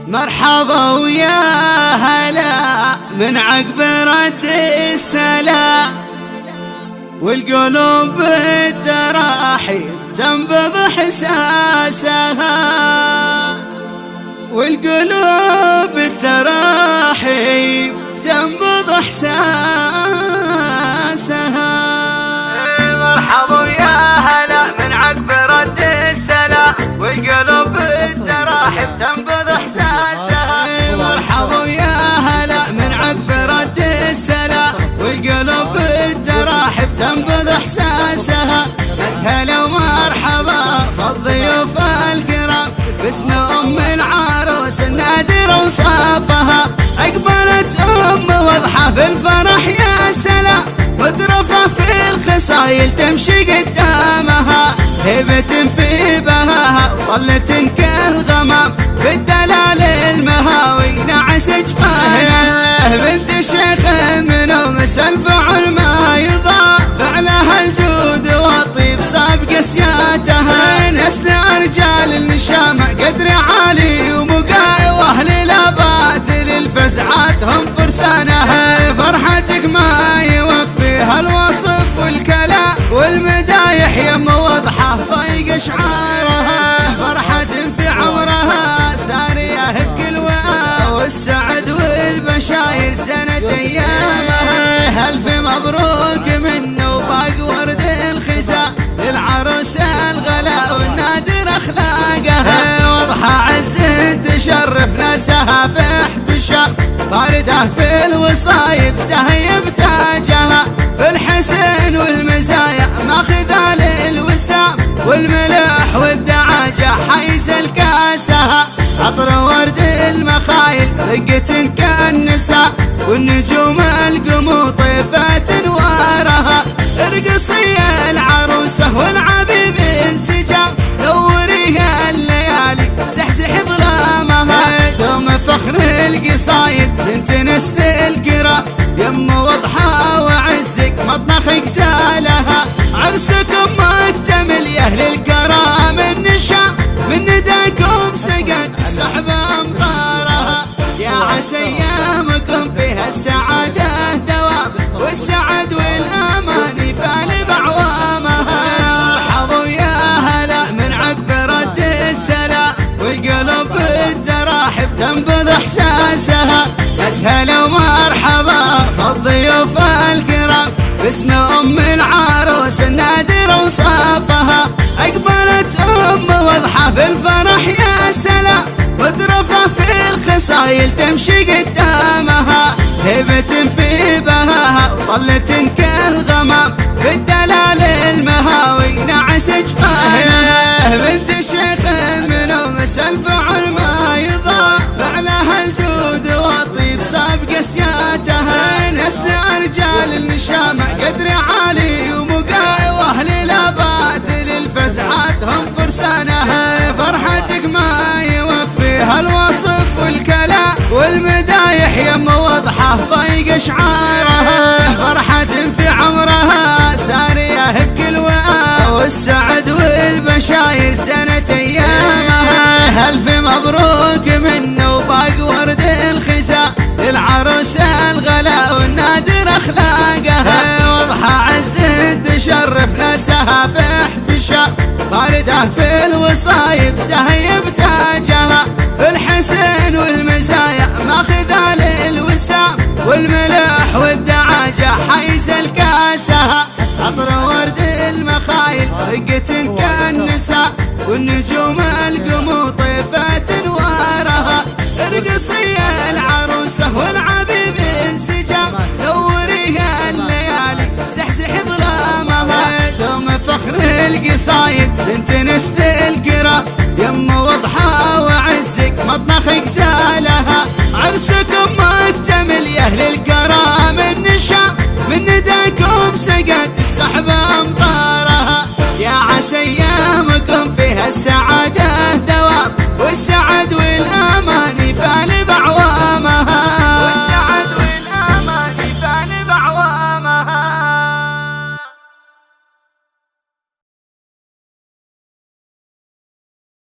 مرحبا ويا هلا من عقب رد السلام، والقلوب بالتراحيب تنبض احساسها، والقلوب بالتراحيب تنبض احساسها. مرحبا ويا هلا من عقب رد السلام، والقلوب بالتراحيب تنبض احساسها. مرحبا ويا هلا من عقب رد السلام، والقلوب بالتراحيب تنبض احساسها. بس هلا ومرحبا فالضيوف الكرام، باسم ام العروس النادر وصافها. اقبلت ام واضحه في الفرح يا سلام، مترفه في الخصايل تمشي قدامها، هبة في بهاها وظلة كالغمام، بالدلال المهاوي نعس جفاها. بنت الشيخ منهم الفعل ما يضاع، فعلها الجود والطيب صاب قسياتها. نسل رجال النشامة قدر عالي ومقاي، واهل الابات للفزعات هم فرسانها. فرحتك ما يوفيها الوصف والكلام، والمدايح يم واضحة فايق شعارها. فرحة في عمرها سارية بكل وقت، والسعد والبشاير سنة ايامها. الف مبروك منه وباق ورد الخزاء، للعروس الغلا والنادر اخلاقها. واضحة عز تشرف ناسها في احتشام، باردة في الوصايب سهيب تاجها. في الحسن والمزايا ماخذة للوسام، والملح والدعاجة حيز الكاسها. عطر ورد المخايل رقة كالنساء، والنجوم القمو طيفة انوارها. ارقصي العروسة والعبيب انسجام، نوريها الليالي زحزح ظلامها. دوم فخر القصايد بنت نسل الكرام، يم وضحى وعزك مطنخ غزالها. عرسكم مكتمل يا اهل الكرام النشام، من نداكم سقت السحب امطارها. يا عسى ايامكم فيها السعاده دوام، والسعد والامان يفعل بعوامها. مرحبا ويا هلا من عقب رد السلام، والقلوب بالتراحيب تنبض احساسها. بس هلا ومرحبا فالضيوف الكرام، باسم ام العروس النادر وصافها. اقبلت ام واضحه في الفرح يا سلام، مترفه في الخصايل تمشي قدامها. هبة في بهاها وظلة كالغمام، بالدلال المهاوي نعس جفاها. بنت الشيخ منهم الفعل ما يضاع، فعلها الجود والطيب صاب قسياتها. نسل رجال النشامة قدر عالي ومقاي، واهل الابات للفزعات هم فرسانها. فرحتك ما يوفيها الوصف والكلام، والمدايح يم واضحة فايق شعارها. فرحة في عمرها سارية بكل وقت، والسعد والبشاير سنة ايامها. الف مبروك منه وباق ورد الخزاء، للعروس الغلا والنادر اخلاقها. واضحة عز تشرف ناسها في احتشام، باردة في الوصايب سهيب تاجها. في الحسن والمزايا ماخذة للوسام، والملح والدعاجة حيز الكاسها. عطر ورد المخايل رقة كالنساء، والنجوم القمو طيفة انوارها. ارقصي العروسة والعبيب انسجام، نوريها الليالي زحزح ظلامها. دوم فخر القصايد بنت نسل الكرام، يم وضحى وعزك مطنخ غزالها. عرسكم مكتمل يا اهل الكرام النشام، من نداكم سقت السحب امطارها. يا عسى ايامكم فيها السعاده